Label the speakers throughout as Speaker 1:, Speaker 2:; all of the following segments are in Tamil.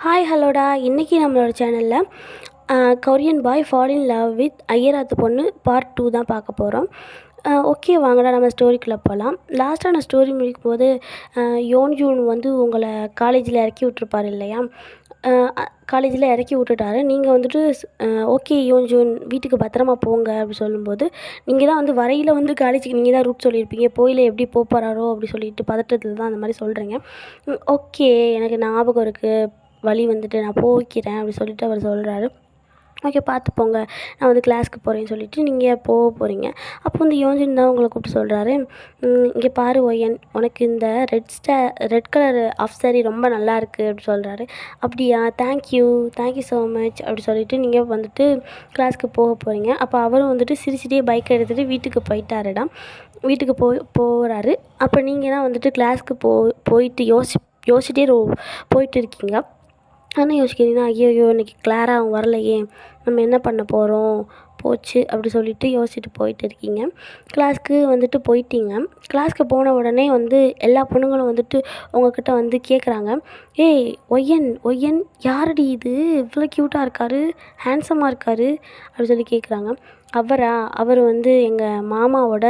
Speaker 1: ஹாய் ஹலோடா. இன்றைக்கி நம்மளோட சேனலில் Korean boy fall in love with ஐயராத்து பொண்ணு பார்ட் 2 தான் பார்க்க போகிறோம். ஓகே, வாங்கடா நம்ம ஸ்டோரிக்குள்ளே போகலாம். லாஸ்ட்டாக நான் ஸ்டோரி முடிக்கும் போது யோன்ஜூன் வந்து உங்களை காலேஜில் இறக்கி விட்ருப்பார் இல்லையா? காலேஜில் இறக்கி விட்டுட்டாரு. நீங்கள் வந்துட்டு ஓகே யோன்ஜூன் வீட்டுக்கு பத்திரமா போங்க அப்படி சொல்லும்போது, நீங்கள் தான் வந்து வரையில் வந்து காலேஜுக்கு நீங்கள் தான் ரூட் சொல்லியிருப்பீங்க, போயில எப்படி போகிறாரோ அப்படி சொல்லிட்டு பதட்டத்தில் தான் அந்த மாதிரி சொல்கிறீங்க. ஓகே, எனக்கு ஞாபகம் இருக்குது, வழி வந்துட்டு நான் போய்க்கிறேன் அப்படி சொல்லிட்டு அவர் சொல்கிறாரு. ஓகே, பார்த்து போங்க, நான் வந்து கிளாஸ்க்கு போகிறேன்னு சொல்லிவிட்டு நீங்கள் போக போகிறீங்க. அப்போ வந்து யோன்ஜூன் தான் உங்களை கூப்பிட்டு சொல்கிறாரு, இங்கே பாரு ஒயன், உனக்கு இந்த ரெட் கலர் ஆஃப் சாரி ரொம்ப நல்லா இருக்குது அப்படி சொல்கிறாரு. அப்படியா, தேங்க்யூ ஸோ மச் அப்படி சொல்லிவிட்டு நீங்கள் வந்துட்டு கிளாஸ்க்கு போக போகிறீங்க. அப்போ அவரும் வந்துட்டு சிரிச்சிட்டே பைக்கை எடுத்துகிட்டு வீட்டுக்கு போயிட்டாருடா. வீட்டுக்கு போகிறாரு. அப்போ நீங்கள் தான் வந்துட்டு கிளாஸ்க்கு போயிட்டு யோசிச்சிட்டே போயிட்டு இருக்கீங்க. ஆனால் யோசிக்கிறீங்கன்னா, ஐயோ இன்றைக்கி கிளாரா அவங்க வரலையே, நம்ம என்ன பண்ண போகிறோம், போச்சு அப்படி சொல்லிட்டு யோசிச்சுட்டு போயிட்டு இருக்கீங்க. கிளாஸ்க்கு வந்துட்டு போயிட்டீங்க. கிளாஸ்க்கு போன உடனே வந்து எல்லா பொண்ணுங்களும் வந்துட்டு உங்ககிட்ட வந்து கேட்குறாங்க, ஏய் ஒய்யன் யாரடி இது, இவ்வளோ க்யூட்டாக இருக்காரு, ஹேண்ட்ஸமாக இருக்காரு அப்படி சொல்லி கேட்குறாங்க. அவர் வந்து எங்கள் மாமாவோட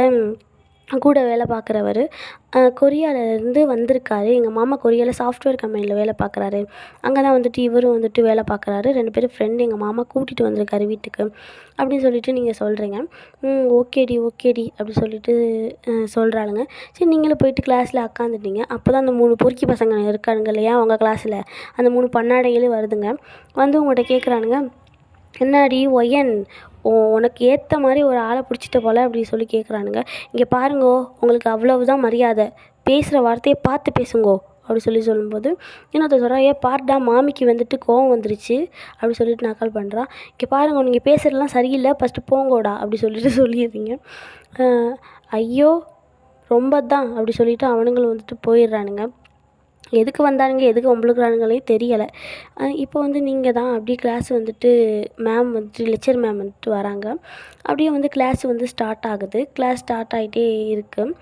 Speaker 1: கூட வேலை பார்க்குறவர். கொரியாவிலேருந்து வந்திருக்காரு. எங்கள் மாமா கொரியாவில் சாஃப்ட்வேர் கம்பெனியில் வேலை பார்க்குறாரு. அங்கே தான் வந்துட்டு இவரும் வந்துட்டு வேலை பார்க்குறாரு. 2 பேரும் ஃப்ரெண்டு. எங்கள் மாமா கூட்டிகிட்டு வந்திருக்காரு வீட்டுக்கு அப்படின்னு சொல்லிட்டு நீங்கள் சொல்கிறீங்க. ஓகேடி அப்படி சொல்லிட்டு சொல்கிறாளுங்க. சரி, நீங்களும் போயிட்டு கிளாஸில் உட்காந்துட்டீங்க. அப்போ தான் அந்த 3 பொறுக்கி பசங்க இருக்கானுங்க இல்லையா உங்கள் கிளாஸில், அந்த 3 பண்ணாடைகளும் வருதுங்க. வந்து உங்கள்கிட்ட கேட்குறானுங்க, என்னாடி ஒயன், உனக்கு ஏற்ற மாதிரி ஒரு ஆளை பிடிச்சிட்ட போல் அப்படி சொல்லி கேட்குறானுங்க. இங்கே பாருங்கோ, உங்களுக்கு அவ்வளவுதான் மரியாதை, பேசுகிற வார்த்தையை பார்த்து பேசுங்கோ அப்படி சொல்லும்போது இன்னொருத்தர் சொல்கிறா, பார்டா மாமிக்கு வந்துட்டு கோவம் வந்துருச்சு அப்படி சொல்லிட்டு நக்கல் பண்ணுறான். இங்கே பாருங்க, நீங்கள் பேசுகிறதுலாம் சரியில்லை, ஃபஸ்ட்டு போங்கோடா அப்படி சொல்லிடுறீங்க. ஐயோ ரொம்ப தான் அப்படி சொல்லிவிட்டு அவனுங்களும் வந்துட்டு போயிடுறானுங்க. எதுக்கு வந்தானுங்க, எதுக்கு வம்பளுக்குறானுங்களே தெரியலை. இப்போ வந்து நீங்கள் தான் அப்படியே கிளாஸ் வந்துட்டு லெக்சர் மேம் வந்துட்டு வராங்க. அப்படியே வந்து கிளாஸ் வந்து ஸ்டார்ட் ஆகுது. கிளாஸ் ஸ்டார்ட் ஆகிட்டே இருக்குது.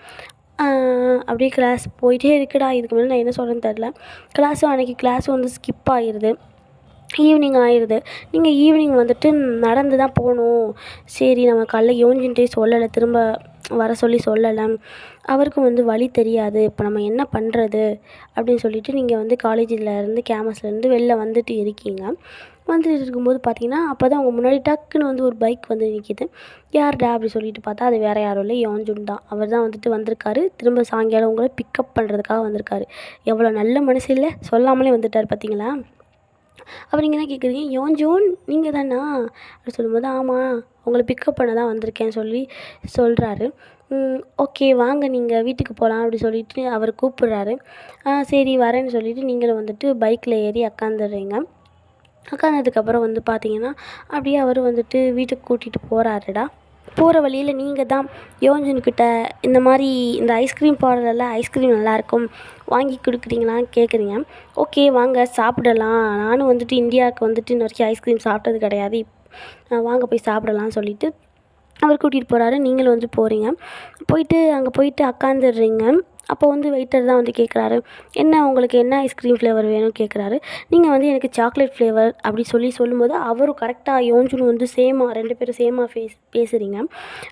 Speaker 1: அப்படியே கிளாஸ் போயிட்டே இருக்குடா. இதுக்கு மேலே நான் என்ன சொல்கிறேன்னு தெரில. அன்றைக்கி கிளாஸும் வந்து ஸ்கிப் ஆகிடுது. ஈவினிங் ஆயிடுது. நீங்கள் ஈவினிங் வந்துட்டு நடந்து தான் போகணும். சரி, நம்ம காலைல யோன்ஜுன்ட்டே சொல்லலை, திரும்ப வர சொல்லலை, அவருக்கும் வந்து வழி தெரியாது, இப்போ நம்ம என்ன பண்ணுறது அப்படின்னு சொல்லிட்டு நீங்கள் வந்து காலேஜிலேருந்து கேம்பஸ்லேருந்து வெளில வந்துட்டு இருக்கீங்க. வந்துட்டு இருக்கும்போது பார்த்தீங்கன்னா, அப்போ தான் உங்கள் முன்னாடி டக்குன்னு வந்து ஒரு பைக் வந்து நிற்கிது. யார்டா அப்படி சொல்லிட்டு பார்த்தா அது வேறு யாரும் இல்லை, யோன்ஜுன் தான். அவர் தான் வந்துட்டு வந்திருக்காரு. திரும்ப சாயங்காலம் உங்களை பிக்கப் பண்ணுறதுக்காக வந்திருக்காரு. எவ்வளோ நல்ல மனசு இல்லை, சொல்லாமலே வந்துட்டார் பார்த்தீங்களா? அப்போ நீங்கள் தான் கேட்குறீங்க, யோன்ஜூன் நீங்கள் தானா அப்படி சொல்லும்போது, ஆமாம் உங்களை பிக்கப் பண்ண தான் வந்திருக்கேன்னு சொல்கிறாரு. ஓகே வாங்க, நீங்கள் வீட்டுக்கு போகலாம் அப்படி சொல்லிட்டு அவர் கூப்பிட்றாரு. சரி வரேன்னு சொல்லிவிட்டு நீங்களும் வந்துட்டு பைக்கில் ஏறி உக்காந்துடுறீங்க. உக்காந்ததுக்கப்புறம் வந்து பார்த்தீங்கன்னா, அப்படியே அவர் வந்துட்டு வீட்டுக்கு கூட்டிகிட்டு போகிறாருடா. போகிற வழியில் நீங்கள் தான் யோன்ஜுன்கிட்ட இந்த மாதிரி இந்த ஐஸ்கிரீம் பார்லரில் ஐஸ்கிரீம் நல்லாயிருக்கும், வாங்கி கொடுக்குறீங்களான்னு கேட்குறீங்க. ஓகே வாங்க சாப்பிடலாம், நானும் வந்துட்டு இந்தியாவுக்கு வந்துட்டு இன்ன வரைக்கும் ஐஸ்கிரீம் சாப்பிட்டது கிடையாது, வாங்க போய் சாப்பிடலான்னு சொல்லிவிட்டு அவர் கூட்டிகிட்டு போகிறாரு. நீங்களும் வந்து போகிறீங்க. அங்கே போயிட்டு உக்காந்துடுறீங்க. அப்போ வந்து வெயிட்டர் தான் வந்து கேட்குறாரு, என்ன உங்களுக்கு என்ன ஐஸ்கிரீம் ஃப்ளேவர் வேணும்னு கேட்குறாரு. நீங்கள் வந்து எனக்கு சாக்லேட் ஃப்ளேவர் அப்படி சொல்லும்போது அவரும் கரெக்டாக யோன்ஜுன் வந்து 2 பேரும் சேமாக பேசுகிறீங்க.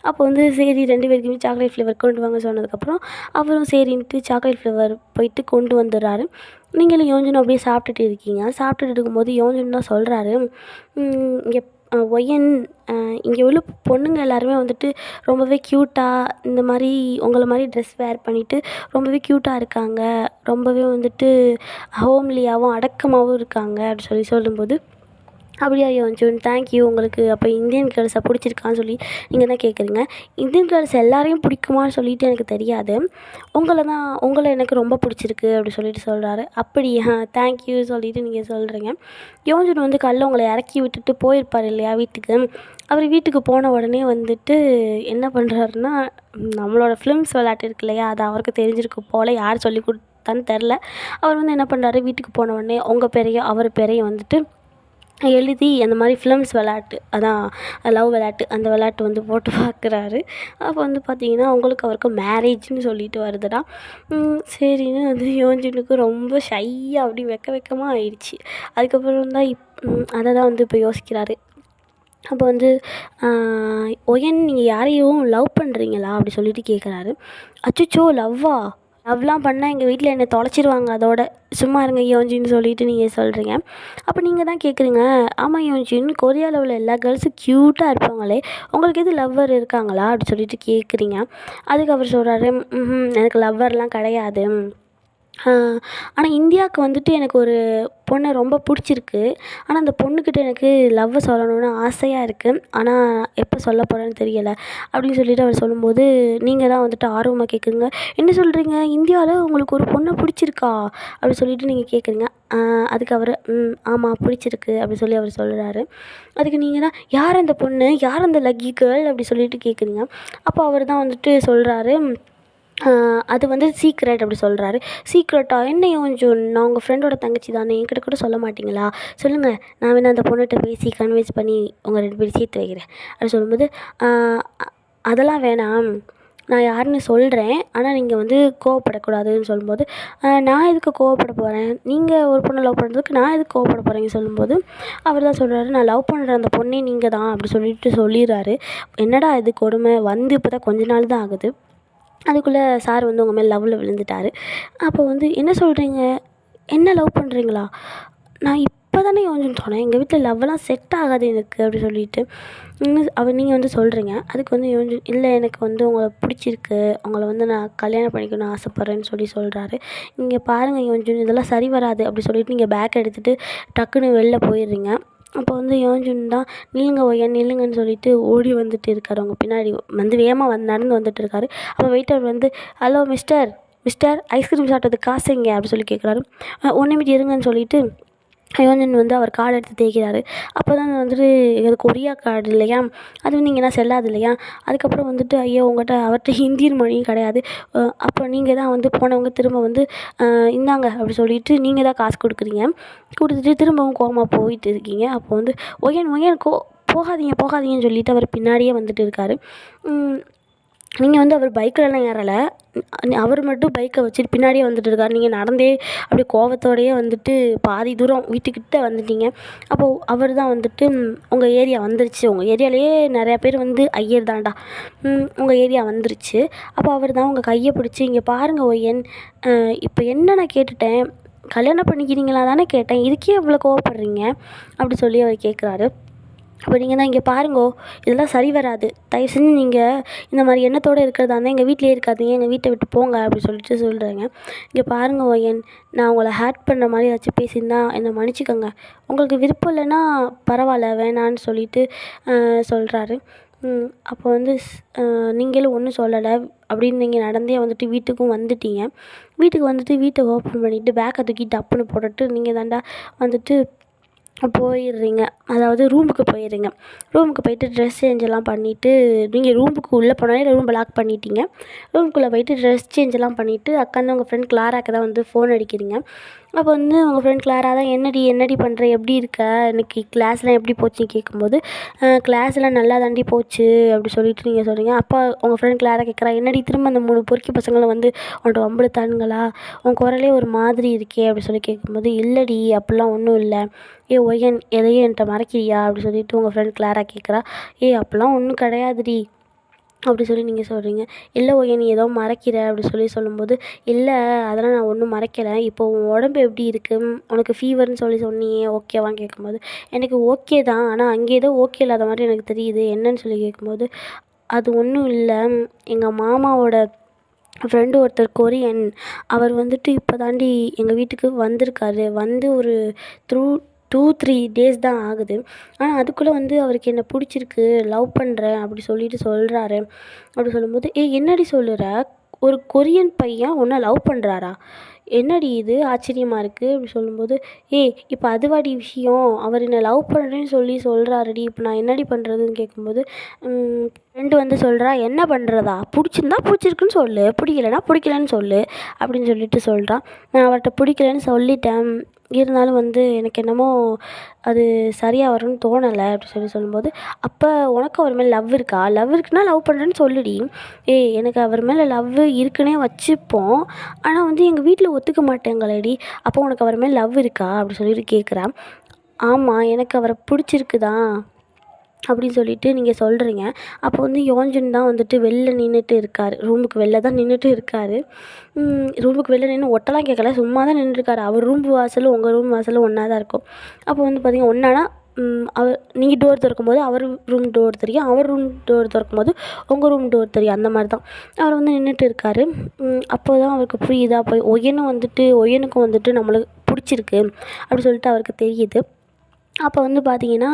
Speaker 1: அப்போ வந்து சரி 2 பேருக்குமே சாக்லேட் ஃப்ளேவர் கொண்டு வாங்க சொன்னதுக்கப்புறம் அவரும் சரின்ட்டு சாக்லேட் ஃப்ளேவர் போயிட்டு கொண்டு வந்துடுறாரு. நீங்களும் யோன்ஜுன் அப்படியே சாப்பிட்டுட்டு இருக்கீங்க. சாப்பிட்டுட்டு இருக்கும்போது யோன்ஜுன் தான் சொல்கிறாரு, இங்கே ஒயன், இங்கே உள்ள பொண்ணுங்க எல்லாருமே வந்துட்டு ரொம்பவே க்யூட்டாக இந்த மாதிரி உங்களை மாதிரி ட்ரெஸ் வேர் பண்ணிவிட்டு ரொம்பவே க்யூட்டாக இருக்காங்க, ரொம்பவே வந்துட்டு ஹோம்லியாகவும் அடக்கமாகவும் இருக்காங்க அப்படி சொல்லும்போது, அப்படியா யோன்ஜூன், தேங்க்யூ, உங்களுக்கு அப்போ இந்தியன் கேர்ள்ஸை பிடிச்சிருக்கான்னு சொல்லி நீங்கள் தான் கேட்குறீங்க. இந்தியன் கேர்ள்ஸ் எல்லாரையும் பிடிக்குமான்னு சொல்லிட்டு எனக்கு தெரியாது, உங்களை எனக்கு ரொம்ப பிடிச்சிருக்கு அப்படி சொல்லிட்டு சொல்கிறாரு. அப்படியா, தேங்க்யூ சொல்லிவிட்டு நீங்கள் சொல்கிறீங்க. யோன்ஜூன் வந்து காலைல உங்களை இறக்கி விட்டுட்டு போயிருப்பார் இல்லையா வீட்டுக்கு. அவர் வீட்டுக்கு போன உடனே வந்துட்டு என்ன பண்ணுறாருன்னா, நம்மளோட ஃபிலிம்ஸ் விளையாட்டு இருக்கு இல்லையா, அது அவருக்கு தெரிஞ்சிருக்கு போல், யார் சொல்லி கொடுத்தான்னு தெரில. அவர் வந்து என்ன பண்ணுறாரு, வீட்டுக்கு போன உடனே உங்கள் பேரையும் அவர் பேரையும் வந்துட்டு எழுதி அந்த மாதிரி ஃபிலிம்ஸ் விளாட்டு அதான் லவ் விளாட்டு அந்த விளாட்டு வந்து போட்டு பார்க்குறாரு. அப்போ வந்து பார்த்திங்கன்னா அவருக்கும் மேரேஜ்னு சொல்லிட்டு வருதுடா. சரின்னு வந்து யோஞ்சுனுக்கு ரொம்ப ஷையாக அப்படி வெக்கமாக ஆயிடுச்சு. அதுக்கப்புறம் தான் அதை தான் வந்து இப்போ யோசிக்கிறாரு. அப்போ வந்து ஒயன் நீங்கள் யாரையும் லவ் பண்ணுறீங்களா அப்படி சொல்லிட்டு கேட்குறாரு. அச்சச்சோ லவ்வா, லவ்லாம் பண்ணால் எங்கள் வீட்டில் என்னை தொலைச்சிருவாங்க, அதோட சும்மா இருங்க யோஞ்சின்னு சொல்லிட்டு நீங்கள் சொல்கிறீங்க. அப்போ நீங்கள் தான் கேட்குறீங்க, ஆமாம் யோஞ்சின், கொரியாவில் உள்ள எல்லா கேர்ள்ஸும் க்யூட்டாக இருப்பாங்களே, உங்களுக்கு எது லவ்வர் இருக்காங்களா அப்படி சொல்லிட்டு கேட்குறீங்க. அதுக்கு அவர் சொல்கிறாரு, எனக்கு லவ்வர்லாம் கிடையாது. ஆனால் இந்தியாவுக்கு வந்துட்டு எனக்கு ஒரு பொண்ணை ரொம்ப பிடிச்சிருக்கு. ஆனால் அந்த பொண்ணுக்கிட்ட எனக்கு லவ்வை சொல்லணும்னு ஆசையாக இருக்குது. ஆனால் எப்போ சொல்ல போகிறேன்னு தெரியலை அப்படின்னு சொல்லிட்டு அவர் சொல்லும்போது, நீங்கள் தான் வந்துட்டு ஆர்வமாக கேட்குறீங்க. என்ன சொல்கிறீங்க, இந்தியாவில் உங்களுக்கு ஒரு பொண்ணை பிடிச்சிருக்கா அப்படி சொல்லிட்டு நீங்கள் கேட்குறீங்க. அதுக்கு அவர் ஆமாம் பிடிச்சிருக்கு அப்படி சொல்லி அவர் சொல்கிறாரு. அதுக்கு நீங்கள் தான், யார் அந்த பொண்ணு, யார் அந்த லக்கி கேர்ள் அப்படி சொல்லிட்டு கேட்குறீங்க. அப்போ அவர் தான் வந்துட்டு சொல்கிறாரு, அது வந்து சீக்ரெட் அப்படி சொல்கிறாரு. சீக்ரெட்டா, என்ன யோஞ்சோன், நான் உங்கள் ஃப்ரெண்டோட தங்கச்சி தானே, என்கிட்ட கூட சொல்ல மாட்டிங்களா, சொல்லுங்கள், நான் வேணா அந்த பொண்ணுகிட்ட பேசி கன்வின்ஸ் பண்ணி உங்கள் 2 பேரும் சேர்த்து வைக்கிறேன் அப்படி சொல்லும்போது, அதெல்லாம் வேணாம், நான் யாருன்னு சொல்கிறேன், ஆனால் நீங்கள் வந்து கோவப்படக்கூடாதுன்னு சொல்லும்போது, நான் எதுக்கு கோவப்பட போகிறேன், நீங்கள் ஒரு பொண்ணை லவ் பண்ணுறதுக்கு நான் எதுக்கு கோவப்பட போகிறேன்னு சொல்லும்போது, அவர் தான் சொல்கிறாரு, நான் லவ் பண்ணுற அந்த பொண்ணே நீங்கள் தான் அப்படி சொல்லிட்டு சொல்லிடுறாரு. என்னடா இது கொடுமை, வந்து இப்போ தான் கொஞ்ச நாள் தான் ஆகுது, அதுக்குள்ளே சார் வந்து உங்கள் மேலே லவ்வில் விழுந்துட்டார். அப்போ வந்து என்ன சொல்கிறீங்க, என்ன லவ் பண்ணுறீங்களா, நான் இப்போ தானே யோசிச்சுன்னு சொன்னேன், எங்கள் வீட்டில் லவ்வெல்லாம் செட் ஆகாது எனக்கு அப்படி சொல்லிட்டு நீங்கள் வந்து சொல்கிறீங்க. அதுக்கு வந்து யோசி, இல்லை எனக்கு வந்து உங்களை பிடிச்சிருக்கு, உங்களை வந்து நான் கல்யாணம் பண்ணிக்கணும்னு ஆசைப்பட்றேன்னு சொல்கிறாரு. இங்கே பாருங்கள் யோஞ்சுன், இதெல்லாம் சரி வராது அப்படி சொல்லிட்டு நீங்கள் பேக் எடுத்துகிட்டு டக்குன்னு வெளில போயிடுறீங்க. அப்போ வந்து யோஞ்சுன் தான், நில்லுங்க ஒய்யா நில்லுங்கன்னு சொல்லிட்டு ஓடி வந்துட்டு இருக்காரு. அவங்க பின்னாடி வந்து வேகமாக நடந்து வந்துட்டு இருக்காரு. அப்போ வெயிட்டர் வந்து, ஹலோ மிஸ்டர் மிஸ்டர் ஐஸ்கிரீம் சாப்பிட்டதுக்கு காசு எங்கே அப்படி சொல்லி கேட்குறாரு. 1 நிமிடம் இருங்கன்னு சொல்லிட்டு யோஞ்சன் வந்து அவர் கார்டு எடுத்து தேய்க்கிறாரு. அப்போ தான் வந்துட்டு இது கொரியா கார்டு இல்லையா, அது வந்து இங்கேனா செல்லாது இல்லையா. அதுக்கப்புறம் வந்துட்டு, ஐயோ அவர்கிட்ட இந்தியன் மணியும் கிடையாது, அப்போ நீங்கள் தான் வந்து போனவங்க திரும்ப வந்து இந்தாங்க அப்படி சொல்லிட்டு நீங்கள் தான் காசு கொடுத்துட்டு திரும்பவும் கோவமாக போயிட்டு இருக்கீங்க. அப்போ வந்து ஒயன் ஒயன் போகாதீங்கன்னு சொல்லிட்டு அவர் பின்னாடியே வந்துட்டு இருக்காரு. நீங்கள் வந்து அவர் பைக்கிலலாம் ஏறலை, அவர் மட்டும் பைக்கை வச்சுட்டு பின்னாடியே வந்துட்டு இருக்கார். நீங்கள் நடந்தே அப்படியே கோவத்தோடையே வந்துட்டு பாதி தூரம் வீட்டுக்கிட்ட வந்துட்டீங்க. அப்போது அவர் தான் வந்துட்டு, உங்கள் ஏரியா வந்துருச்சு, உங்கள் ஏரியாலேயே நிறையா பேர் வந்து ஐயர் தான்டா, உங்கள் ஏரியா வந்துருச்சு. அப்போ அவர் தான் உங்கள் கையை பிடிச்சி, இங்கே பாருங்கள் ஒய்யன், இப்போ என்ன நான் கேட்டுட்டேன், கல்யாணம் பண்ணிக்கிறீங்களா தானே கேட்டேன், இதுக்கே இவ்வளோ கோவப்படுறீங்க அப்படி சொல்லி அவர் கேட்குறாரு. அப்போ நீங்கள் தான், இங்கே பாருங்கோ, இதெல்லாம் சரி வராது, தயவு செஞ்சு நீங்கள் இந்த மாதிரி எண்ணத்தோடு இருக்கிறதா இருந்தால் எங்கள் வீட்டிலே இருக்காதீங்க, எங்கள் வீட்டை விட்டு போங்க அப்படி சொல்லிட்டு சொல்கிறேங்க. இங்கே பாருங்க ஒயன், நான் உங்களை ஹேட் பண்ணுற மாதிரி ஏதாச்சும் பேசியிருந்தா என்னை மன்னிச்சிக்கோங்க, உங்களுக்கு விருப்பம் இல்லைன்னா பரவாயில்ல வேணான்னு சொல்லிட்டு சொல்கிறாரு. அப்போ வந்து நீங்களும் ஒன்றும் சொல்லலை அப்படின்னு நீங்கள் நடந்தே வந்துட்டு வீட்டுக்கும் வந்துட்டீங்க. வீட்டுக்கு வந்துட்டு வீட்டை ஓப்பன் பண்ணிவிட்டு பேக்கை தூக்கி டப்புன்னு போட்டுட்டு நீங்கள் தாண்டா வந்துட்டு போயிடுறீங்க. அதாவது ரூமுக்கு போயிடுறீங்க. ரூமுக்கு போயிட்டு ட்ரெஸ் சேஞ்செல்லாம் பண்ணிவிட்டு, நீங்கள் ரூமுக்கு உள்ளே போனாலே ரூம் லாக் பண்ணிட்டீங்க. ரூமுக்குள்ளே போயிட்டு ட்ரெஸ் சேஞ்செல்லாம் பண்ணிவிட்டு உட்காந்து உங்கள் ஃப்ரெண்ட் கிளாராக்கு தான் வந்து ஃபோன் அடிக்கிறீங்க. அப்போ வந்து உங்கள் ஃப்ரெண்ட் கிளாரா தான், என்னடி பண்ணுற, எப்படி இருக்க, இன்றைக்கி கிளாஸ்லாம் எப்படி போச்சுன்னு கேட்கும்போது, கிளாஸ்லாம் நல்லா தாண்டி போச்சு அப்படி சொல்லிட்டு நீங்கள் சொல்கிறீங்க. அப்போ உங்கள் ஃப்ரெண்ட் கிளாரா கேட்குறா, என்னடி திரும்ப அந்த 3 பொறுக்கி பசங்களும் வந்து உன்கிட்ட வம்பிழுத்தானுங்களா, உன் குரலே ஒரு மாதிரி இருக்கே அப்படி சொல்லி கேட்கும்போது, இல்லைடி அப்படிலாம் ஒன்றும் இல்லை, ஒய்யன் எதையும் என்கிட்ட மறைக்கிறியா அப்படி சொல்லிட்டு உங்கள் ஃப்ரெண்ட் கிளாரா கேட்குறா. அப்படிலாம் ஒன்றும் கிடையாதுடி அப்படி சொல்லி நீங்கள் சொல்கிறீங்க. இல்லை ஒய்யன் நீ ஏதோ மறைக்கிற அப்படி சொல்லும்போது, இல்லை அதெல்லாம் நான் ஒன்றும் மறைக்கலை, இப்போ உன் உடம்பு எப்படி இருக்குது, உனக்கு ஃபீவர்னு சொன்னியே ஓகேவான்னு கேட்கும்போது, எனக்கு ஓகே தான், ஆனால் அங்கே ஏதோ ஓகே இல்லாத மாதிரி எனக்கு தெரியுது, என்னன்னு சொல்லி கேட்கும்போது, அது ஒன்றும் இல்லை, எங்கள் மாமாவோட ஃப்ரெண்டு ஒருத்தர் கொரியன், அவர் வந்துட்டு இப்போ தாண்டி எங்கள் வீட்டுக்கு வந்திருக்காரு, வந்து ஒரு 2-3 டேஸ் தான் ஆகுது. ஆனால் அதுக்குள்ளே வந்து அவருக்கு என்னை பிடிச்சிருக்கு, லவ் பண்ணுறேன் அப்படி சொல்லிட்டு சொல்கிறாரு. அப்படி சொல்லும்போது, என்னடி சொல்லுற, ஒரு கொரியன் பையன் உன்னை லவ் பண்ணுறாரா, என்னடி இது ஆச்சரியமாக இருக்குது அப்படி சொல்லும்போது, இப்போ அதுவாடி விஷயம், அவர் என்னை லவ் பண்ணுறேன்னு சொல்கிறாருடி, இப்போ நான் என்னடி பண்ணுறதுன்னு கேட்கும்போது, ஃப்ரெண்டு வந்து சொல்கிறா, என்ன பண்ணுறதா, பிடிச்சிருந்தா பிடிச்சிருக்குன்னு சொல்லு, பிடிக்கலனா பிடிக்கலன்னு சொல்லு அப்படின்னு சொல்லிட்டு சொல்கிறான். நான் அவர்கிட்ட பிடிக்கலன்னு சொல்லிட்டேன், இருந்தாலும் வந்து எனக்கு என்னமோ அது சரியாக வரும்னு தோணலை அப்படி சொல்லும்போது, அப்போ உனக்கு அவர் மேலே லவ் இருக்கா, லவ் இருக்குன்னா லவ் பண்ணுறேன்னு சொல்லுடி. ஏய் எனக்கு அவர் மேலே லவ் இருக்குன்னே வச்சுப்போம், ஆனால் வந்து எங்கள் வீட்டில் ஒத்துக்க மாட்டேங்களேடி, அப்போ உனக்கு அவர் மேலே லவ் இருக்கா அப்படி சொல்லிட்டு கேட்குறேன். ஆமாம் எனக்கு அவரை பிடிச்சிருக்குதான் அப்படின்னு சொல்லிட்டு நீங்கள் சொல்கிறீங்க. அப்போ வந்து யோன்ஜுன் தான் வந்துட்டு வெளில நின்றுட்டு இருக்கார், ரூமுக்கு வெளில தான் நின்றுட்டு இருக்கார். ரூமுக்கு வெளில நின்று ஒட்டலாம் கேட்கல, சும்மா தான் நின்றுருக்காரு. அவர் ரூம் வாசலும் உங்கள் ரூம் வாசலும் ஒன்றா தான் இருக்கும். அப்போ வந்து பார்த்திங்கன்னா ஒன்றானா அவர் நீங்கள் டோர் திறக்கும்போது அவர் ரூம் டோர் தெரியும், அவர் ரூம் டோர் திறக்கும்போது உங்கள் ரூம் டோர் தெரியும், அந்த மாதிரி தான் அவர் வந்து நின்றுட்டு இருக்கார். அப்போ தான் அவருக்கு புரியுதா, போய் ஒய்யனுக்கும் வந்துட்டு நம்மளுக்கு பிடிச்சிருக்கு அப்படி சொல்லிட்டு அவருக்கு தெரியுது. அப்போ வந்து பார்த்தீங்கன்னா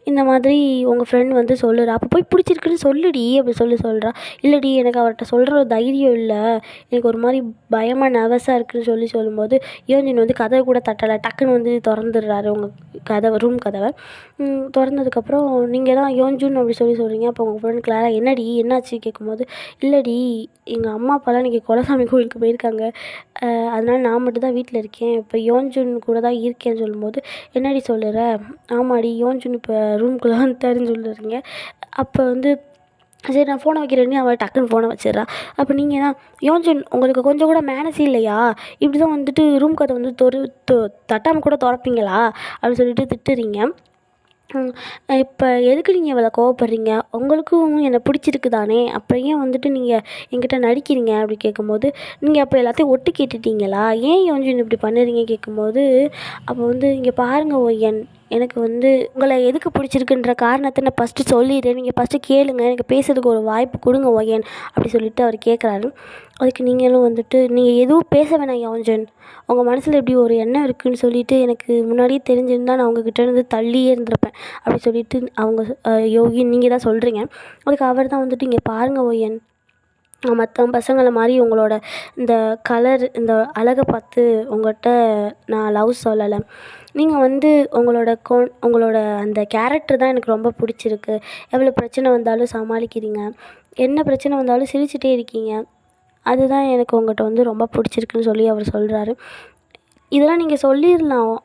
Speaker 1: இந்த மாதிரி உங்கள் ஃப்ரெண்ட் வந்து சொல்லுறா, அப்போ போய் பிடிச்சிருக்குன்னு சொல்லுடி அப்படி சொல்கிறா. இல்லைடி எனக்கு அவர்கிட்ட சொல்கிற ஒரு தைரியம் இல்லை, எனக்கு ஒரு மாதிரி பயமாக நர்வஸாக இருக்குதுன்னு சொல்லும்போது யோன்ஜின் வந்து கதவை கூட தட்டலை, டக்குன்னு வந்து திறந்துடுறாரு உங்கள் கதவை, ரூம் கதவை. திறந்ததுக்கப்புறம் நீங்கள் தான் யோன்ஜுன் அப்படி சொல்கிறீங்க. அப்போ உங்கள் ஃப்ரெண்ட் கிளாரா என்னடி என்னாச்சு கேட்கும்போது, இல்லைடி எங்கள் அம்மா அப்பாலாம் இன்றைக்கி குலசாமி கோயிலுக்கு போயிருக்காங்க, அதனால் நான் மட்டும் தான் வீட்டில் இருக்கேன், இப்போ யோன்ஜுன் கூட தான் இருக்கேன்னு சொல்லும்போது, என்னடி சொல்லுற, ஆமாடி யோன்ஜுன் இப்போ ரூம்குள்ளே வந்துட்டாருன்னு சொல்லுறீங்க. அப்போ வந்து சரி நான் ஃபோனை வைக்கிறேன்னு அவள் டக்குன்னு ஃபோனை வச்சிடுறா. அப்போ நீங்கள் தான் யோன்ஜுன் உங்களுக்கு கொஞ்சம் கூட மேனஸ் இல்லையா, இப்படி தான் வந்துட்டு ரூம் கதை வந்து தட்டாமல் கூட திறப்பீங்களா அப்படின்னு சொல்லிட்டு திட்டுறீங்க. இப்போ எதுக்கு நீங்கள் இவ்வளோ கோவப்படுறீங்க, உங்களுக்கும் என்னை பிடிச்சிருக்கு தானே, அப்புறம் ஏன் வந்துட்டு நீங்கள் என்கிட்ட நடிக்கிறீங்க அப்படி கேட்கும்போது, நீங்கள் அப்போ எல்லாத்தையும் ஒட்டு கேட்டுட்டீங்களா, ஏன் யோன்ஜுன் இப்படி பண்ணுறீங்க கேட்கும்போது, அப்போ வந்து இங்கே பாருங்கள் ஒய்யன், எனக்கு வந்து உங்களை எதுக்கு பிடிச்சிருக்குன்ற காரணத்தை நான் ஃபஸ்ட்டு சொல்லிடுறேன், நீங்கள் ஃபஸ்ட்டு கேளுங்க, எனக்கு பேசுறதுக்கு ஒரு வாய்ப்பு கொடுங்க ஒய்யன் அப்படி சொல்லிட்டு அவர் கேட்குறாரு. அதுக்கு நீங்களும் வந்துட்டு நீங்கள் எதுவும் பேச வேணாம் யோன்ஜுன், உங்கள் மனசில் இப்படி ஒரு எண்ணம் இருக்குதுன்னு சொல்லிட்டு எனக்கு முன்னாடியே தெரிஞ்சிருந்தால் நான் உங்ககிட்டேருந்து தள்ளியே இருந்திருப்பேன் அப்படி சொல்லிட்டு அவங்க யோகி நீங்கள் தான் சொல்கிறீங்க. அதுக்கு அவர் தான் வந்துட்டு இங்கே பாருங்கள் ஒய்யன், மற்ற பசங்களை மாதிரி உங்களோட இந்த கலர் இந்த அழகை பார்த்து உங்கள்கிட்ட நான் லவ் சொல்லலை, நீங்கள் வந்து உங்களோட அந்த கேரக்டர் தான் எனக்கு ரொம்ப பிடிச்சிருக்கு, எவ்வளோ பிரச்சனை வந்தாலும் சமாளிக்கிறீங்க, என்ன பிரச்சனை வந்தாலும் சிரிச்சிட்டே இருக்கீங்க, அதுதான் எனக்கு உங்கள்கிட்ட வந்து ரொம்ப பிடிச்சிருக்குன்னு சொல்லி அவர் சொல்கிறாரு. இதெல்லாம் நீங்கள் சொல்லிடலாம்,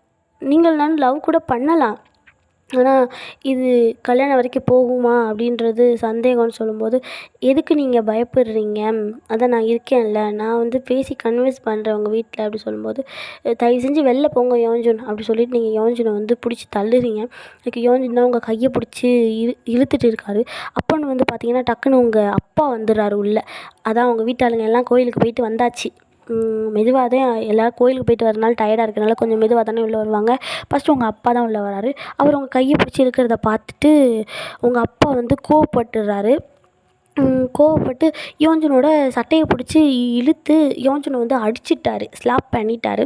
Speaker 1: நீங்கள் நான் லவ் கூட பண்ணலாம், ஆனால் இது கல்யாணம் வரைக்கும் போகுமா அப்படின்றது சந்தேகம்னு சொல்லும்போது, எதுக்கு நீங்கள் பயப்படுறீங்க, அதான் நான் இருக்கேன்ல, நான் வந்து பேசி கன்வின்ஸ் பண்ணுறேன் உங்கள் வீட்டில் அப்படி சொல்லும்போது, தயவு செஞ்சு வெளில போங்க யோன்ஜுன் அப்படி சொல்லிட்டு நீங்கள் யோன்ஜுனை வந்து பிடிச்சி தள்ளுறீங்க. அதுக்கு யோன்ஜுன் தான் உங்கள் கையை பிடிச்சி இழுத்துட்டு இருக்காரு. அப்போன்னு வந்து பார்த்தீங்கன்னா டக்குன்னு உங்கள் அப்பா வந்துடுறாரு உள்ளே, அதான் உங்கள் வீட்டாளுங்க எல்லாம் கோயிலுக்கு போயிட்டு வந்தாச்சு, மெதுவாக தான் எல்லோரும் கோயிலுக்கு போயிட்டு வரனால டயர்டாக இருக்கனால கொஞ்சம் மெதுவாக தானே உள்ளே வருவாங்க. ஃபஸ்ட்டு உங்கள் அப்பா தான் உள்ளே வராரு. அவர் உங்கள் கையை பிடிச்சி இழுக்கிறத பார்த்துட்டு உங்கள் அப்பா வந்து கோவப்பட்டுடுறாரு. கோவப்பட்டு யோன்ஜுனோட சட்டையை பிடிச்சி இழுத்து யோன்ஜுனை வந்து அடிச்சிட்டாரு, ஸ்லாப் பண்ணிட்டாரு.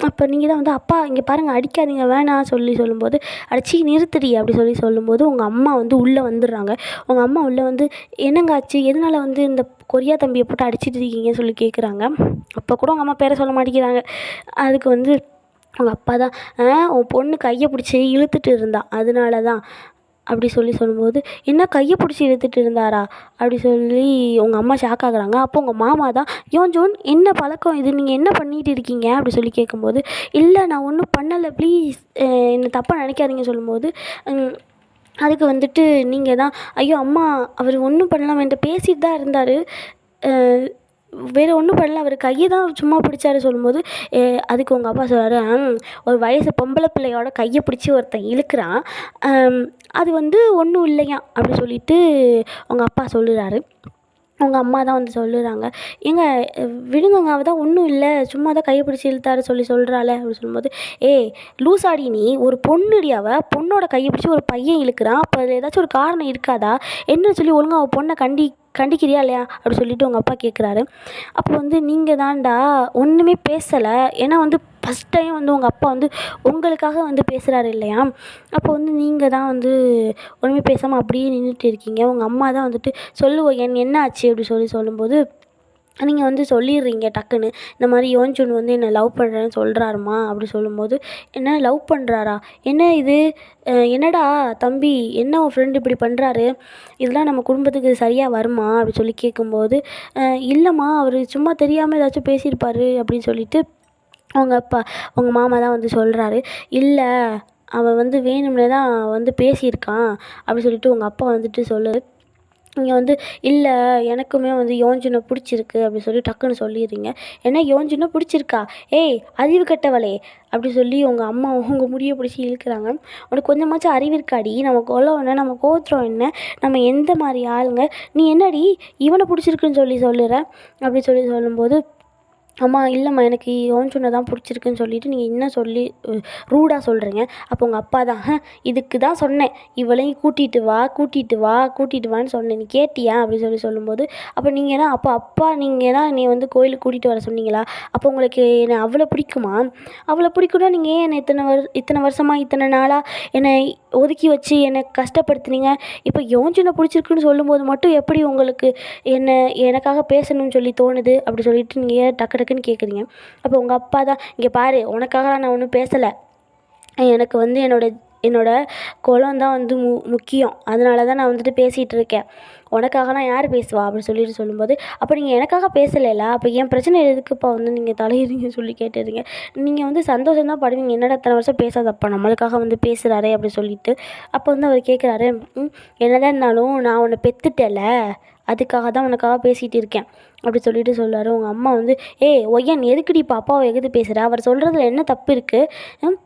Speaker 1: அப்போ நீங்கள் தான் வந்து அப்பா இங்கே பாருங்கள் அடிக்காதீங்க வேணாம் சொல்லும்போது, அடிச்சி நிறுத்துடி அப்படி சொல்லும்போது உங்கள் அம்மா வந்து உள்ளே வந்துடுறாங்க. உங்கள் அம்மா உள்ளே வந்து என்னங்க ஆச்சு, எதனால் வந்து இந்த கொரியா தம்பியை போட்டு அடிச்சிட்டு இருக்கீங்கன்னு சொல்லி கேட்குறாங்க. அப்போ கூட உங்கள் அம்மா பேரை சொல்ல மாட்டேங்கிறாங்க. அதுக்கு வந்து உங்கள் அப்பா தான் உன் பொண்ணு கையை பிடிச்சி இழுத்துட்டு இருந்தா அதனால தான் அப்படி சொல்லும்போது, என்ன கையை பிடிச்சி இழுத்துட்டு இருந்தாரா அப்படி சொல்லி உங்கள் அம்மா ஷாக் ஆகுறாங்க. அப்போ உங்கள் மாமா தான் யோன்ஜுன் என்ன பழக்கம் இது, நீங்கள் என்ன பண்ணிகிட்டு இருக்கீங்க அப்படி சொல்லி கேட்கும்போது, இல்லை நான் ஒன்றும் பண்ணலை ப்ளீஸ் என்னை தப்பாக நினைக்காதீங்க சொல்லும்போது, அதுக்கு வந்துட்டு நீங்கள் தான் ஐயோ அம்மா அவர் ஒன்றும் பண்ணலாம் என்கிட்ட பேசிட்டு தான் இருந்தார், வேறு ஒன்றும் பண்ணல, அவர் கையை தான் சும்மா பிடிச்சாரு சொல்லும்போது, அதுக்கு உங்கள் அப்பா சொல்கிறாரு, ஒரு வயசு பொம்பளை பிள்ளையோட கையை பிடிச்சி ஒருத்தன் இழுக்கிறான், அது வந்து ஒன்றும் இல்லையா அப்படி சொல்லிட்டு உங்கள் அப்பா சொல்லுறாரு. உங்கள் அம்மா தான் வந்து சொல்லுறாங்க, ஏங்க விடுங்கங்க அவள் தான் ஒன்றும் இல்லை சும்மா தான் கையை பிடிச்சி இழுத்தாரு சொல்கிறாள் அப்படி சொல்லும்போது, லூசாடி நீ ஒரு பொண்ணுடி, அவள் பொண்ணோட கையை பிடிச்சி ஒரு பையன் இழுக்கிறான், அப்போ அதில் ஏதாச்சும் ஒரு காரணம் இருக்காதா, என்னன்னு சொல்லி ஒழுங்காக அவள் பொண்ணை கண்டிக்கிறியா இல்லையா அப்படி சொல்லிட்டு உங்கள் அப்பா கேட்குறாரு. அப்போ வந்து நீங்கள் தான்டா ஒன்றுமே பேசலை, ஏன்னா வந்து ஃபஸ்ட் டைம் வந்து உங்கள் அப்பா வந்து உங்களுக்காக வந்து பேசுகிறாரு இல்லையா, அப்போ வந்து நீங்கள் தான் வந்து ஒன்றுமே பேசாமல் அப்படியே நின்றுட்டு இருக்கீங்க. உங்கள் அம்மா தான் வந்துட்டு சொல்லுவோம் என்ன ஆச்சு அப்படி சொல்லும்போது, நீங்கள் வந்து சொல்லிடுறீங்க டக்குன்னு, இந்த மாதிரி யோன்ஜூன் வந்து என்னை லவ் பண்ணுறேன்னு சொல்கிறாருமா அப்படி சொல்லும்போது, என்ன லவ் பண்ணுறாரா? என்ன இது? என்னடா தம்பி, என்ன உன் ஃப்ரெண்டு இப்படி பண்ணுறாரு? இதெல்லாம் நம்ம குடும்பத்துக்கு சரியாக வருமா அப்படி சொல்லி கேட்கும்போது, இல்லைம்மா அவர் சும்மா தெரியாமல் ஏதாச்சும் பேசியிருப்பாரு அப்படின்னு சொல்லிட்டு அவங்க மாமா தான் வந்து சொல்கிறாரு. இல்லை, அவன் வந்து வேணும்னே தான் வந்து பேசியிருக்கான் அப்படி சொல்லிட்டு உங்கள் அப்பா வந்துட்டு சொல்லுது. நீங்கள் வந்து இல்லை, எனக்குமே வந்து யோன்ஜூனை பிடிச்சிருக்கு அப்படி சொல்லி டக்குன்னு சொல்லிடுறீங்க. என்ன யோன்ஜூனை பிடிச்சிருக்கா? ஏய் அறிவு கெட்டவளே அப்படி சொல்லி உங்கள் அம்மா உங்கள் முடியை பிடிச்சி இழுக்கிறாங்க. உனக்கு கொஞ்சமாச்சும் அறிவு இருக்காடி? நம்ம குலம் என்ன, நம்ம கோத்திரம் என்ன, நம்ம எந்த மாதிரி ஆளுங்க? நீ என்னடி இவனை பிடிச்சிருக்குன்னு சொல்லுற அப்படி சொல்லி சொல்லும்போது, அம்மா இல்லைம்மா, எனக்கு யோன்ஜூனை தான் பிடிச்சிருக்குன்னு சொல்லிவிட்டு நீங்கள் இன்னும் சொல்லி ரூடாக சொல்கிறீங்க. அப்போ உங்கள் அப்பா தான், இதுக்கு தான் சொன்னேன், இவளையும் கூட்டிகிட்டு வான்னு சொன்னேன், நீ கேட்டியா அப்படி சொல்லும்போது, அப்போ நீங்கள் தான் அப்பா நீங்கள் தான் என்னை வந்து கோயிலுக்கு கூட்டிகிட்டு வர சொன்னீங்களா? அப்போ உங்களுக்கு என்னை அவ்வளோ பிடிக்குமா? அவ்வளோ பிடிக்கும்னா நீங்கள் ஏன் என்னை இத்தனை வருஷமாக இத்தனை நாளாக என்னை ஒதுக்கி வச்சு என்னை கஷ்டப்படுத்துனீங்க? இப்போ யோன்ஜூனை பிடிச்சிருக்குன்னு சொல்லும்போது மட்டும் எப்படி உங்களுக்கு எனக்காக பேசணும்னு சொல்லி தோணுது அப்படி சொல்லிட்டு நீங்கள் டக்குன்னு கேட்குறீங்க. அப்போ உங்கள் அப்பா தான், இங்கே பாரு, உனக்காக நான் ஒன்றும் பேசலை, எனக்கு வந்து என்னோட குலம் தான் வந்து முக்கியம், அதனால தான் நான் வந்துட்டு பேசிகிட்டு இருக்கேன், உனக்காக நான் யார் பேசுவா அப்படி சொல்லிட்டு சொல்லும்போது, அப்போ நீங்கள் எனக்காக பேசலைல, அப்போ என் பிரச்சனை எதுக்குப்பா வந்து நீங்கள் தலையிறீங்கன்னு சொல்லி கேட்டுறீங்க. நீங்கள் வந்து சந்தோஷம் தான் படுவீங்க, என்னடா இத்தனை வருஷம் பேசாதப்பா நம்மளுக்காக வந்து பேசுகிறாரே அப்படி சொல்லிட்டு. அப்போ வந்து அவர் கேட்குறாரு, என்னதான் இருந்தாலும் நான் உன்னை பெற்றுட்டேல, அதுக்காக தான் உனக்காக பேசிகிட்டு இருக்கேன் அப்படி சொல்லிட்டு சொல்கிறாரு. உங்கள் அம்மா வந்து, ஒய்யன் எதுக்குடி இப்போ அப்பாவை எகுது பேசுகிற? அவர் சொல்கிறதுல என்ன தப்பு இருக்குது?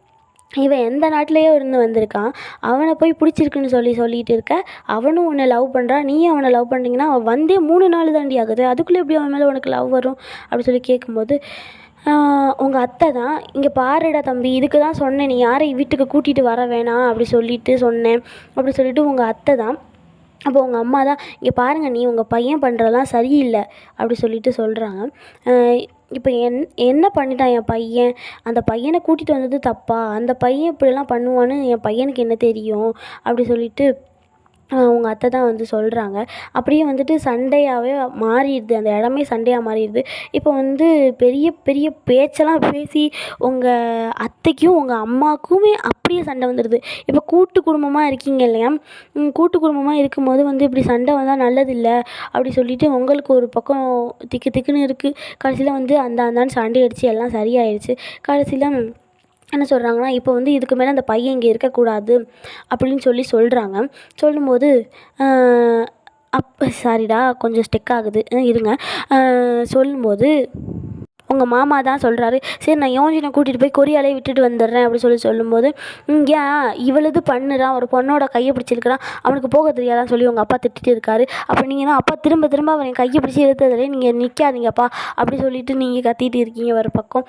Speaker 1: இவன் எந்த நாட்டிலையோ இருந்து வந்திருக்கான், அவனை போய் பிடிச்சிருக்குன்னு சொல்லிட்டு இருக்க, அவனும் உன்னை லவ் பண்ணுறான், நீயும் அவனை லவ் பண்ணுறீங்கன்னா அவன் வந்தே 3 நாள் தாண்டி ஆகுது, அதுக்குள்ளே எப்படி அவன் மேலே உனக்கு லவ் வரும் அப்படி சொல்லி கேட்கும்போது, உங்கள் அத்தை தான், இங்கே பாருடா தம்பி, இதுக்கு தான் சொன்னேன் நீ யாரையும் வீட்டுக்கு கூட்டிகிட்டு வர வேணாம் அப்படி சொல்லிட்டு சொன்னேன் அப்படி சொல்லிட்டு உங்கள் அத்தை தான். அப்போ உங்கள் அம்மா தான், இங்கே பாருங்கள், நீ உங்கள் பையன் பண்ணுறதெல்லாம் சரியில்லை அப்படி சொல்லிட்டு சொல்கிறாங்க. இப்போ என்ன பண்ணிட்டான் என் பையன்? அந்த பையனை கூட்டிகிட்டு வந்தது தப்பா? அந்த பையன் இப்படிலாம் பண்ணுவான்னு என் பையனுக்கு என்ன தெரியும் அப்படி சொல்லிட்டு உங்கள் அத்தை தான் வந்து சொல்கிறாங்க. அப்படியே வந்துட்டு சண்டையாகவே மாறிடுது, அந்த இடமே சண்டையாக மாறிடுது. இப்போ வந்து பெரிய பெரிய பேச்செல்லாம் பேசி உங்கள் அத்தைக்கும் உங்கள் அம்மாவுக்குமே அப்படியே சண்டை வந்துடுது. இப்போ கூட்டு குடும்பமாக இருக்கீங்க இல்லையா, கூட்டு குடும்பமாக இருக்கும்போது வந்து இப்படி சண்டை வந்தால் நல்லதில்லை அப்படி சொல்லிட்டு உங்களுக்கு ஒரு பக்கம் திக்குன்னு இருக்குது. கடைசியில் வந்து அந்தான்னு சண்டை அடித்து எல்லாம் சரியாயிடுச்சு. கடைசியில் என்ன சொல்கிறாங்கன்னா, இப்போ வந்து இதுக்கு மேலே அந்த பையன் இங்கே இருக்கக்கூடாது அப்படின்னு சொல்கிறாங்க. சொல்லும்போது சாரிடா கொஞ்சம் ஸ்டெக் ஆகுது, இருங்க. சொல்லும்போது உங்கள் மாமா தான் சொல்கிறாரு, சரி நான் யோன்ஜூனை கூட்டிகிட்டு போய் கொரியாலே விட்டுட்டு வந்துடுறேன் அப்படி சொல்லும்போது, ஏன் இவ்வளவு பண்ணுறான், ஒரு பொண்ணோட கையை பிடிச்சிருக்கிறான், அவனுக்கு போக தெரியாதான்னு சொல்லி உங்கள் அப்பா திட்டிட்டு இருக்காரு. அப்போ நீங்கள் தான், அப்பா திரும்ப அவன் என் கையை பிடிச்சி இழுத்ததுலேயே நீங்கள் நிற்காதீங்கப்பா அப்படி சொல்லிட்டு நீங்கள் கத்திட்டு இருக்கீங்க ஒரு பக்கம்.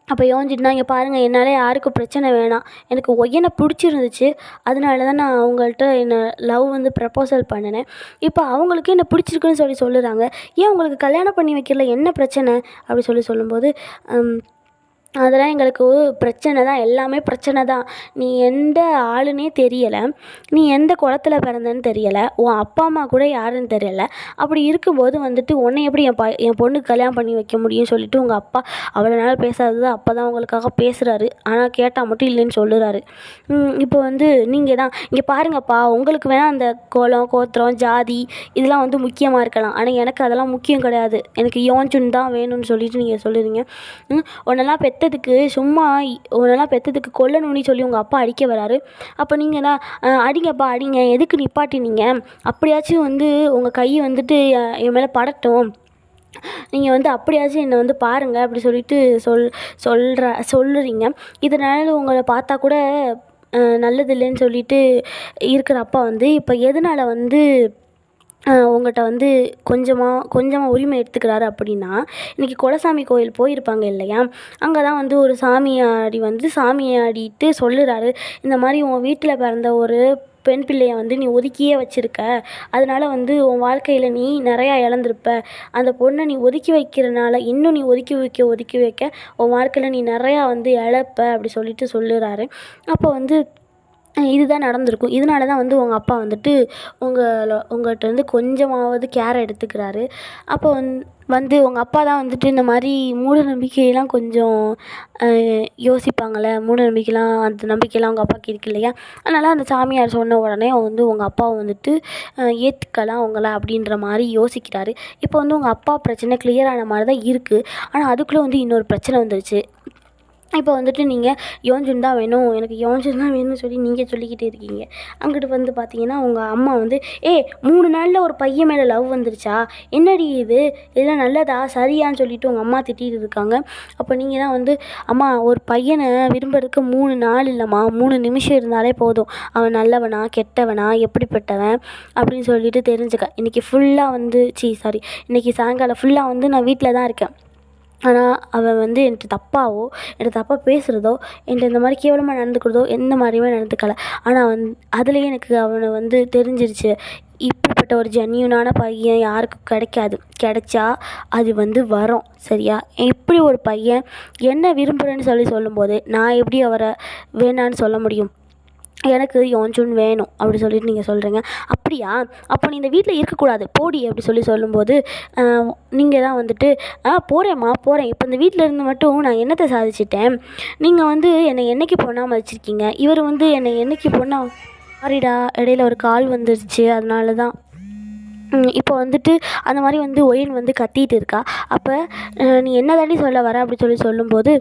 Speaker 1: அப்போ யோன்ஜூன் இங்கே பாருங்கள், என்னால் யாருக்கும் பிரச்சனை வேணாம், எனக்கு ஒய்யனை பிடிச்சிருந்துச்சு, அதனால தான் நான் அவங்கள்ட்ட லவ் வந்து ப்ரப்போசல் பண்ணினேன். இப்போ அவங்களுக்கு என்ன பிடிச்சிருக்குன்னு சொல்லுறாங்க, ஏன் உங்களுக்கு கல்யாணம் பண்ணி வைக்கல, என்ன பிரச்சனை அப்படி சொல்லும்போது, அதெல்லாம் எங்களுக்கு பிரச்சனை தான், எல்லாமே பிரச்சனை தான், நீ எந்த ஆளுன்னே தெரியலை, நீ எந்த குளத்தில் பிறந்தன்னு தெரியலை, உன் அப்பா அம்மா கூட யாருன்னு தெரியலை, அப்படி இருக்கும்போது வந்துட்டு உன்னை எப்படி என் பொண்ணுக்கு கல்யாணம் பண்ணி வைக்க முடியும்னு சொல்லிட்டு உங்கள் அப்பா அவ்வளோ நாள் பேசாதது அப்போ தான் உங்களுக்காக பேசுகிறாரு, ஆனால் கேட்டால் மட்டும் இல்லைன்னு சொல்லுறாரு. இப்போ வந்து நீங்கள் தான், இங்கே பாருங்கப்பா, உங்களுக்கு வேணால் அந்த குலம் கோத்திரம் ஜாதி இதெல்லாம் வந்து முக்கியமாக இருக்கலாம், ஆனால் எனக்கு அதெல்லாம் முக்கியம் கிடையாது, எனக்கு யோன்ஜூன் தான் வேணும்னு சொல்லிட்டு நீங்கள் சொல்லுறீங்க. உன்னெல்லாம் உன்னெல்லாம் பெற்றதுக்கு கொல்லணும்னு சொல்லி உங்கள் அப்பா அடிக்க வராரு. அப்போ நீங்கள் தான், அடிங்கப்பா அடிங்க, எதுக்கு நிப்பாட்டினீங்க, அப்படியாச்சும் வந்து உங்கள் கை வந்துட்டு என் மேலே படட்டும், நீங்கள் வந்து அப்படியாச்சும் என்னை வந்து பாருங்கள் அப்படி சொல்லிட்டு சொல்லுறீங்க. இதனால உங்களை பார்த்தா கூட நல்லதில்லைன்னு சொல்லிட்டு இருக்கிற அப்பா வந்து இப்போ எதனால் வந்து உங்கள்கிட்ட வந்து கொஞ்சமாக உரிமை எடுத்துக்கிறாரு அப்படின்னா, இன்றைக்கி குலசாமி கோயில் போயிருப்பாங்க இல்லையா, அங்கே தான் வந்து ஒரு சாமியாடிட்டு சொல்லுறாரு, இந்த மாதிரி உன் வீட்டில் பிறந்த ஒரு பெண் பிள்ளையை வந்து நீ ஒதுக்கியே வச்சுருக்க, அதனால் வந்து உன் வாழ்க்கையில் நீ நிறையா இழந்திருப்ப, அந்த பொண்ணை நீ ஒதுக்கி வைக்கிறனால இன்னும் நீ ஒதுக்கி வைக்க உன் வாழ்க்கையில் நீ நிறையா வந்து இழப்ப அப்படி சொல்லிட்டு சொல்லுறாரு. அப்போ வந்து இதுதான் நடந்திருக்கும், இதனால தான் வந்து உங்கள் அப்பா வந்துட்டு உங்கள்கிட்ட வந்து கொஞ்சமாவது கேர் எடுத்துக்கிறாரு. அப்போ வந்து உங்கள் அப்பா தான் வந்துட்டு இந்த மாதிரி மூட நம்பிக்கையெல்லாம் கொஞ்சம் யோசிப்பாங்கள்ல, மூட நம்பிக்கைலாம் அந்த நம்பிக்கைலாம் உங்கள் அப்பாவுக்கு இருக்கு இல்லையா? அதனால் அந்த சாமியார் சொன்ன உடனே வந்து உங்கள் அப்பாவை வந்துட்டு ஏற்றுக்கலாம் அவங்கள அப்படின்ற மாதிரி யோசிக்கிறாரு. இப்போ வந்து உங்கள் அப்பா பிரச்சனை கிளியர் ஆன மாதிரி தான் இருக்குது. ஆனால் அதுக்குள்ளே வந்து இன்னொரு பிரச்சனை வந்துருச்சு. இப்போ வந்துட்டு நீங்கள் யோன்ஜுன் தான் வேணும், எனக்கு யோன்ஜுன் தான் வேணும்னு சொல்லி நீங்கள் சொல்லிக்கிட்டே இருக்கீங்க. அங்கிட்டு வந்து பார்த்தீங்கன்னா உங்கள் அம்மா வந்து 3 நாளில் ஒரு பையன் மேலே லவ் வந்துருச்சா, என்னடி இது, இதெல்லாம் நல்லதா சரியான்னு சொல்லிட்டு உங்கள் அம்மா திட்டிகிட்டு இருக்காங்க. அப்போ நீங்கள் தான் வந்து அம்மா ஒரு பையனை விரும்புறதுக்கு 3 நாள் இல்லைம்மா, 3 நிமிஷம் இருந்தாலே போதும், அவன் நல்லவனா கெட்டவனா எப்படிப்பட்டவன் அப்படின்னு சொல்லிட்டு தெரிஞ்சுக்க. இன்றைக்கி ஃபுல்லாக வந்து இன்றைக்கி சாயங்காலம் ஃபுல்லாக வந்து நான் வீட்டில் தான் இருக்கேன். ஆனால் அவன் வந்து என்கிட்ட தப்பாக பேசுகிறதோ, என்கிட்ட இந்த மாதிரி கேவலமாக நடந்துக்கிறதோ எந்த மாதிரியுமே நடந்துக்கல. ஆனால் அதுலேயே எனக்கு அவனை வந்து தெரிஞ்சிருச்சு, இப்படிப்பட்ட ஒரு ஜென்யூனான பையன் யாருக்கும் கிடைக்காது. கிடைச்சா அது வந்து வரும், சரியா? இப்படி ஒரு பையன் என்ன விரும்புகிறேன்னு சொல்லும்போது நான் எப்படி அவரை வேணான்னு சொல்ல முடியும்? எனக்கு யோன்ஜுன் வேணும் அப்படி சொல்லிட்டு நீங்கள் சொல்கிறீங்க. அப்படியா, அப்போ நீ இந்த வீட்டில் இருக்கக்கூடாது, போடி அப்படி சொல்லும்போது நீங்கள் தான் வந்துட்டு போகிறேம்மா போகிறேன். இப்போ இந்த வீட்டில் இருந்து மட்டும் நான் என்னத்தை சாதிச்சிட்டேன்? நீங்கள் வந்து என்னை என்றைக்கு பொண்ணாக மதிச்சிருக்கீங்க, இவர் வந்து என்னை என்றைக்கு பொண்ணா சாரிடா, இடையில ஒரு கால் வந்துருச்சு, அதனால தான். இப்போ வந்துட்டு அந்த மாதிரி வந்து ஒயின் வந்து கத்திட்டு இருக்கா. அப்போ நீ என்ன தாண்டி சொல்ல வர அப்படி சொல்லும்போது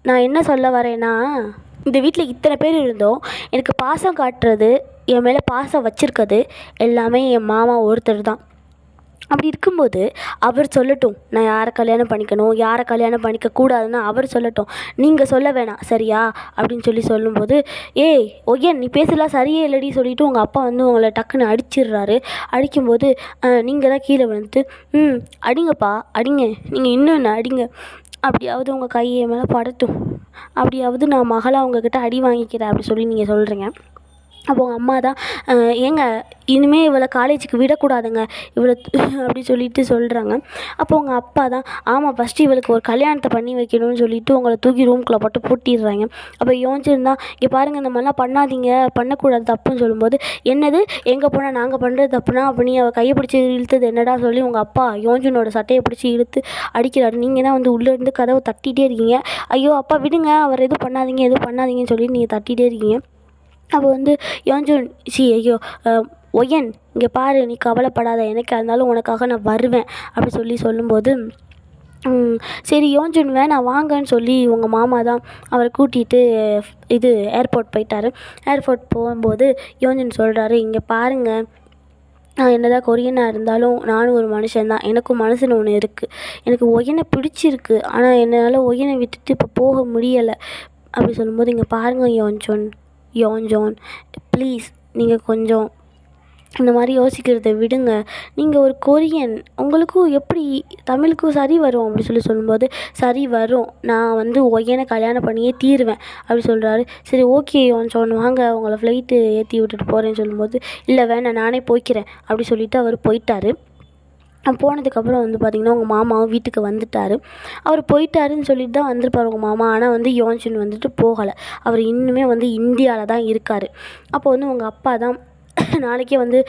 Speaker 1: நான் என்ன சொல்ல வரேன்னா, இந்த வீட்டில் இத்தனை பேர் இருந்தோம், எனக்கு பாசம் காட்டுறது, என் மேலே பாசம் வச்சுருக்கிறது எல்லாமே என் மாமா ஒருத்தர் தான். அப்படி இருக்கும்போது அவர் சொல்லட்டும், நான் யாரை கல்யாணம் பண்ணிக்கணும் யாரை கல்யாணம் பண்ணிக்கக்கூடாதுன்னு அவர் சொல்லட்டும், நீங்கள் சொல்ல வேணாம், சரியா அப்படின்னு சொல்லும்போது ஒய்யன் நீ பேசலாம் சரியே இல்லடி சொல்லிவிட்டு உங்கள் அப்பா வந்து உங்களை டக்குன்னு அடிச்சிடுறாரு. அடிக்கும்போது நீங்கள் தான் கீழே விழுந்துட்டு அடிங்கப்பா அடிங்க, நீங்கள் இன்னும் என்ன அடிங்க, அப்படியாவது உங்கள் கையை மேலே படட்டும், அப்படியாவது நான் மகளாக அவங்கக்கிட்ட அடி வாங்கிக்கிறேன் அப்படி சொல்லி நீங்கள் சொல்கிறீங்க. அப்போ உங்கள் அம்மா தான் ஏங்க இனிமேல் இவளை காலேஜுக்கு விடக்கூடாதுங்க இவளை அப்படி சொல்லிட்டு சொல்கிறாங்க. அப்போ உங்கள் அப்பா தான் ஆமாம் ஃபஸ்ட்டு இவளுக்கு ஒரு கல்யாணத்தை பண்ணி வைக்கணும்னு சொல்லிவிட்டு உங்களை தூக்கி ரூம்குள்ளே போட்டு பூட்டிடுறாங்க. அப்போ யோசிச்சிருந்தா இங்கே பாருங்கள் இந்த மாதிரிலாம் பண்ணாதீங்க, பண்ணக்கூடாது தப்புன்னு சொல்லும்போது என்னது எங்கே போனால் நாங்கள் பண்ணுறது தப்புனா அப்போ நீ அவள் கையை பிடிச்சி இழுத்தது என்னடா சொல்லி உங்கள் அப்பா யோன்ஜுனோட சட்டையை பிடிச்சி இழுத்து அடிக்கிறாரு. நீங்கள் தான் வந்து உள்ளேருந்து கதவை தட்டிகிட்டே இருக்கீங்க. ஐயோ அப்பா விடுங்க, அவர் எதுவும் பண்ணாதீங்கன்னு சொல்லி நீங்கள் தட்டிகிட்டே இருக்கீங்க. அப்போ வந்து யோன்ஜுன் ஒயன் இங்கே பாரு, நீ கவலைப்படாத, எனக்காக இருந்தாலும் உனக்காக நான் வருவேன் அப்படி சொல்லும்போது சரி யோன்ஜுன் வேணாம் வாங்கன்னு சொல்லி உங்கள் மாமா தான் அவரை கூட்டிகிட்டு ஏர்போர்ட் போயிட்டார். ஏர்போர்ட் போகும்போது யோன்ஜுன் சொல்கிறாரு, இங்கே பாருங்கள், நான் என்னதான் கொரியனாக இருந்தாலும் நானும் ஒரு மனுஷன்தான், எனக்கும் மனசுன்னு ஒன்று இருக்குது, எனக்கு ஒயனை பிடிச்சிருக்கு, ஆனால் என்னால் ஒயனை விட்டுட்டு இப்போ போக முடியலை அப்படி சொல்லும்போது இங்கே பாருங்கள் யோன்ஜோன் ப்ளீஸ் நீங்கள் கொஞ்சம் இந்த மாதிரி யோசிக்கிறத விடுங்க, நீங்கள் ஒரு கொரியன், உங்களுக்கும் எப்படி தமிழுக்கும் சரி வரும் அப்படி சொல்லும்போது சரி வரும், நான் வந்து ஒயனை கல்யாணம் பண்ணியே தீருவேன் அப்படி சொல்கிறாரு. சரி ஓகே யோன்ஜோன் வாங்க, உங்களை ஃப்ளைட்டு ஏற்றி விட்டுட்டு போகிறேன்னு சொல்லும்போது இல்லை வேணாம் நானே போய்க்கிறேன் அப்படி சொல்லிவிட்டு அவர் போயிட்டார். போனதுக்கப்புறம் வந்து பார்த்திங்கன்னா உங்கள் மாமாவும் வீட்டுக்கு வந்துட்டார். அவர் போயிட்டாருன்னு சொல்லிட்டு தான் வந்திருப்பார் உங்கள் மாமா. ஆனால் வந்து யோன்ஜுன் வந்துட்டு போகலை, அவர் இன்னுமே வந்து இந்தியாவில் தான் இருக்கார். அப்போ வந்து உங்கள் அப்பா தான் நாளைக்கே வந்து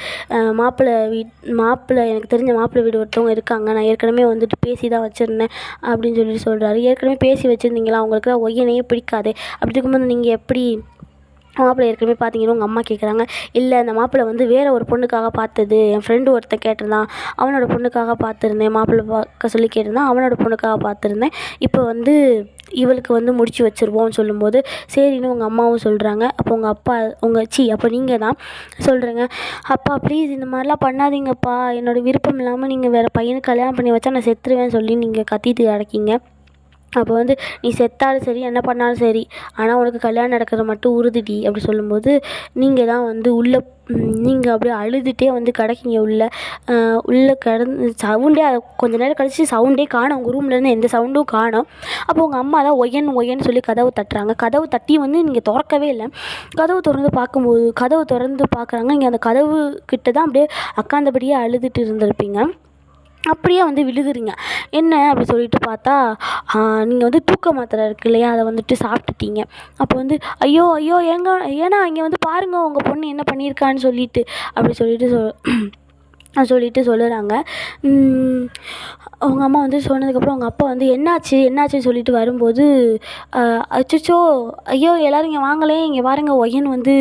Speaker 1: மாப்பிள்ளை எனக்கு தெரிஞ்ச மாப்பிள்ளை வீடு ஒருத்தவங்க இருக்காங்க, நான் ஏற்கனவே வந்துட்டு பேசி தான் வச்சுருந்தேன் அப்படின்னு சொல்கிறாரு. ஏற்கனவே பேசி வச்சுருந்தீங்களா, உங்களுக்கு தான் ஒய்யனையே பிடிக்காது, அப்படி இருக்கும்போது நீங்கள் எப்படி மாப்பிள்ளை ஏற்கனவே பார்த்தீங்கன்னா உங்கள் அம்மா கேட்குறாங்க. இல்லை அந்த மாப்பிள்ளை வந்து வேறு ஒரு பொண்ணுக்காக பார்த்தது, என் ஃப்ரெண்டு ஒருத்தன் கேட்டிருந்தான், அவனோட பொண்ணுக்காக பார்த்துருந்தேன், மாப்பிள்ளை பார்க்க சொல்லி கேட்டிருந்தான், அவனோட பொண்ணுக்காக பார்த்துருந்தேன், இப்போ வந்து இவளுக்கு வந்து முடிச்சு வச்சுருவோம்னு சொல்லும்போது சரின்னு உங்கள் அம்மாவும் சொல்கிறாங்க. அப்போ உங்கள் அப்பா அப்போ நீங்கள் தான் சொல்கிறீங்க, அப்பா ப்ளீஸ் இந்த மாதிரிலாம் பண்ணாதீங்கப்பா, என்னோடய விருப்பம் இல்லாமல் நீங்கள் வேறு பையனுக்கு கல்யாணம் பண்ணி வச்சா நான் செத்துருவேன்னு சொல்லி நீங்கள் கத்திட்டு கிடக்கீங்க. அப்போ வந்து நீ செத்தாலும் சரி என்ன பண்ணாலும் சரி, ஆனால் உனக்கு கல்யாணம் நடக்கிறது மட்டும் உறுதிடி அப்படி சொல்லும்போது நீங்கள் தான் வந்து நீங்கள் அப்படியே அழுதுகிட்டே வந்து கிடக்கீங்க உள்ளே கிடந்து சவுண்டே கொஞ்ச நேரம் கழிச்சு சவுண்டே காணும், உங்கள் ரூம்லேருந்து எந்த சவுண்டும் காணும். அப்போ உங்கள் அம்மா தான் ஒய்யன்னு சொல்லி கதவு தட்டுறாங்க. கதவு தட்டி வந்து நீங்கள் திறக்கவே இல்லை. கதவு திறந்து பார்க்குறாங்க, நீங்கள் அந்த கதவு கிட்ட தான் அப்படியே உட்காந்தபடியே அழுதுட்டு இருந்திருப்பீங்க. அப்படியே வந்து விழுகுறீங்க. என்ன அப்படி சொல்லிட்டு பார்த்தா நீங்கள் வந்து தூக்க மாத்திரை இருக்குது இல்லையா, அதை வந்துட்டு சாப்பிட்டுட்டீங்க. அப்போ வந்து ஐயோ ஏன்னா இங்கே வந்து பாருங்கள் உங்கள் பொண்ணு என்ன பண்ணியிருக்கான்னு சொல்லிட்டு அப்படி சொல்லிட்டு சொல்லிட்டு சொல்லுறாங்க. அவங்க அம்மா வந்து சொன்னதுக்கப்புறம் அவங்க அப்பா வந்து என்னாச்சுன்னு சொல்லிட்டு வரும்போது, அச்சச்சோ! ஐயோ! எல்லாரும் இங்கே வாங்களேன், இங்கே பாருங்க ஒயன் வந்து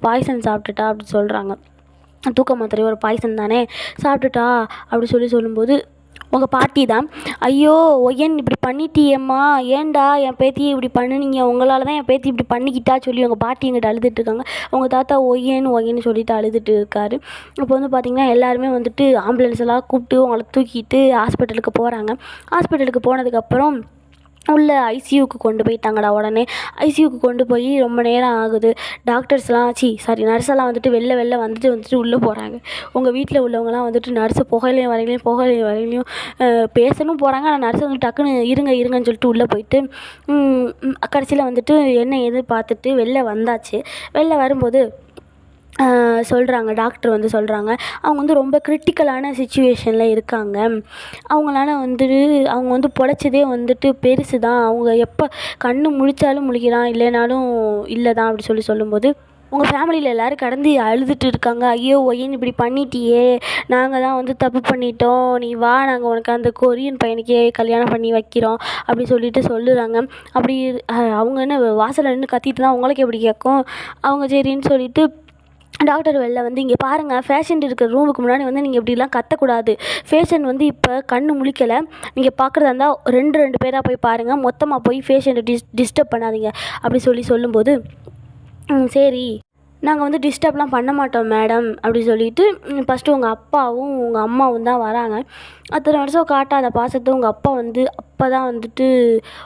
Speaker 1: பாய்சன் சாப்பிட்டுட்டா அப்படி சொல்கிறாங்க. தூக்க மாத்திரை ஒரு பாய்சன் தானே சாப்பிட்டுட்டா அப்படி சொல்லும்போது உங்கள் பாட்டி தான், ஐயோ ஒயன் இப்படி பண்ணிட்டியேம்மா, ஏன்டா என் பேத்தியை இப்படி பண்ணுனீங்க, உங்களால் தான் என் பேத்தி இப்படி பண்ணிக்கிட்டா சொல்லி உங்கள் பாட்டி எங்கிட்ட அழுதுட்டுருக்காங்க. உங்கள் தாத்தா ஒய்யன்னு சொல்லிட்டு அழுதுட்டு இருக்காரு. இப்போ வந்து பார்த்திங்கன்னா எல்லாருமே வந்துட்டு ஆம்புலன்ஸ் எல்லாம் கூப்பிட்டு அவங்கள தூக்கிட்டு ஹாஸ்பிட்டலுக்கு போகிறாங்க. ஹாஸ்பிட்டலுக்கு போனதுக்கப்புறம் உள்ள ஐசியூக்கு கொண்டு போயிட்டாங்கடா. உடனே ஐசியூக்கு கொண்டு போய் ரொம்ப நேரம் ஆகுது. நர்ஸெல்லாம் வந்துட்டு வெளில வந்துட்டு உள்ளே போகிறாங்க. உங்கள் வீட்டில் உள்ளவங்கலாம் வந்துட்டு நர்ஸு புகையிலையும் வரையிலையும் பேசணும் போகிறாங்க. ஆனால் நர்ஸு வந்து டக்குன்னு இருங்கன்னு சொல்லிட்டு உள்ளே போயிட்டு கடைசியில் வந்துட்டு என்ன ஏது பார்த்துட்டு வெளில வந்தாச்சு. வெளில வரும்போது சொல்கிறாங்க, டாக்டர் வந்து சொல்கிறாங்க, அவங்க வந்து ரொம்ப கிரிட்டிக்கலான சிச்சுவேஷனில் இருக்காங்க. அவங்க வந்து பொழைச்சதே வந்துட்டு பெருசு தான். அவங்க எப்போ கண்ணு முழித்தாலும் முழிக்கலாம், இல்லைனாலும் இல்லை தான் அப்படி சொல்லும்போது உங்கள் ஃபேமிலியில் எல்லோரும் கடந்து அழுதுட்டு இருக்காங்க. ஐயோ ஒய்யன் இப்படி பண்ணிட்டியே, நாங்கள் தான் வந்து தப்பு பண்ணிட்டோம், நீ வா நாங்கள் உனக்கு அந்த கொரியன் பையனுக்கே கல்யாணம் பண்ணி வைக்கிறோம் அப்படி சொல்லிட்டு சொல்லுறாங்க. அப்படி அவங்க என்ன வாசலில் நின்று கத்திட்டு தான் உங்களுக்கு எப்படி கேட்கும். அவங்க சரின்னு சொல்லிட்டு டாக்டர் வெளில வந்து, இங்கே பாருங்கள், பேஷண்ட் இருக்கிற ரூமுக்கு முன்னாடி வந்து நீங்கள் இப்படிலாம் கத்தக்கூடாது. பேஷண்ட் வந்து இப்போ கண்ணு முழிக்கலை, நீங்கள் பார்க்குறதா இருந்தால் ரெண்டு பேராக போய் பாருங்கள், மொத்தமாக போய் பேஷண்ட்டை டிஸ்டர்ப் பண்ணாதீங்க அப்படி சொல்லும்போது, சரி நாங்கள் வந்து டிஸ்டர்ப்லாம் பண்ண மாட்டோம் மேடம் அப்படி சொல்லிட்டு ஃபஸ்ட்டு உங்கள் அப்பாவும் உங்கள் அம்மாவும் தான் வராங்க. அத்தனை வருஷம் காட்டாத பாசத்தை உங்கள் அப்பா வந்து அப்போ தான் வந்துட்டு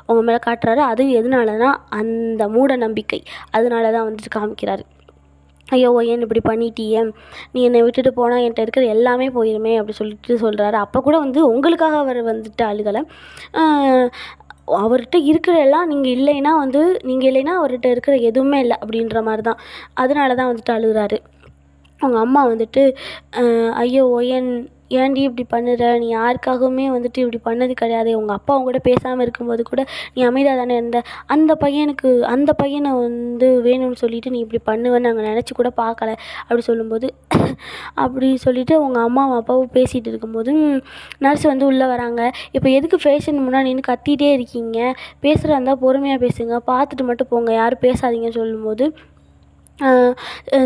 Speaker 1: உங்கள் மேலே காட்டுறாரு. அது எதனாலனா அந்த மூட நம்பிக்கை, அதனால தான் வந்துட்டு காமிக்கிறாரு. ஐயோ ஒய்யன் இப்படி பண்ணிட்டியே, நீ என்னை விட்டுட்டு போனால் என்கிட்ட இருக்கிற எல்லாமே போயிருமே அப்படி சொல்லிட்டு சொல்கிறாரு. அப்போ கூட வந்து உங்களுக்காக அவர் வந்துட்டு அழுகலை, அவர்கிட்ட இருக்கிற எல்லாம் நீங்கள் இல்லைன்னா அவர்கிட்ட இருக்கிற எதுவுமே இல்லை அப்படின்ற மாதிரி தான். அதனால தான் வந்துட்டு அழுகிறாரு. அவங்க அம்மா வந்துட்டு, ஐயோ ஒய்யன் ஏன்டி இப்படி பண்ணுற, நீ யாருக்காகவுமே வந்துட்டு இப்படி பண்ணது கிடையாது, உங்கள் அப்பா அவங்க கூட பேசாமல் இருக்கும்போது கூட நீ அமைதியாக தானே இருந்த, அந்த பையனை வந்து வேணும்னு சொல்லிட்டு நீ இப்படி பண்ணுவேன்னு நாங்கள் நினச்சி கூட பார்க்கல அப்படி சொல்லும்போது அப்படி சொல்லிவிட்டு உங்கள் அம்மாவும் அப்பாவும் பேசிகிட்டு இருக்கும்போது நர்ஸ் வந்து உள்ளே வராங்க. இப்போ எதுக்கு பேஷண்ட் முன்னாடி நின்று கத்திகிட்டே இருக்கீங்க, பேசுகிறா இருந்தால் பொறுமையாக பேசுங்க, பார்த்துட்டு மட்டும் போங்க, யாரும் பேசாதீங்கன்னு சொல்லும்போது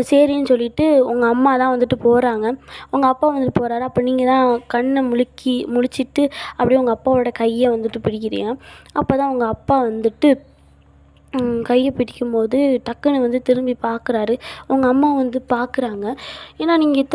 Speaker 1: சரின்னு சொல்லிட்டு உங்கள் அம்மா தான் வந்துட்டு போகிறாங்க. உங்கள் அப்பா வந்துட்டு போகிறாரு. அப்போ நீங்கள் தான் கண்ணை முழிச்சிட்டு அப்படியே உங்கள் அப்பாவோட கையை வந்துட்டு பிடிக்கிறீங்க. அப்போ தான் உங்கள் அப்பா வந்துட்டு கையை பிடிக்கும்போது டக்குன்னு வந்து திரும்பி பார்க்குறாரு. உங்கள் அம்மா வந்து பார்க்குறாங்க. ஏன்னா நீங்கள் இத்தனை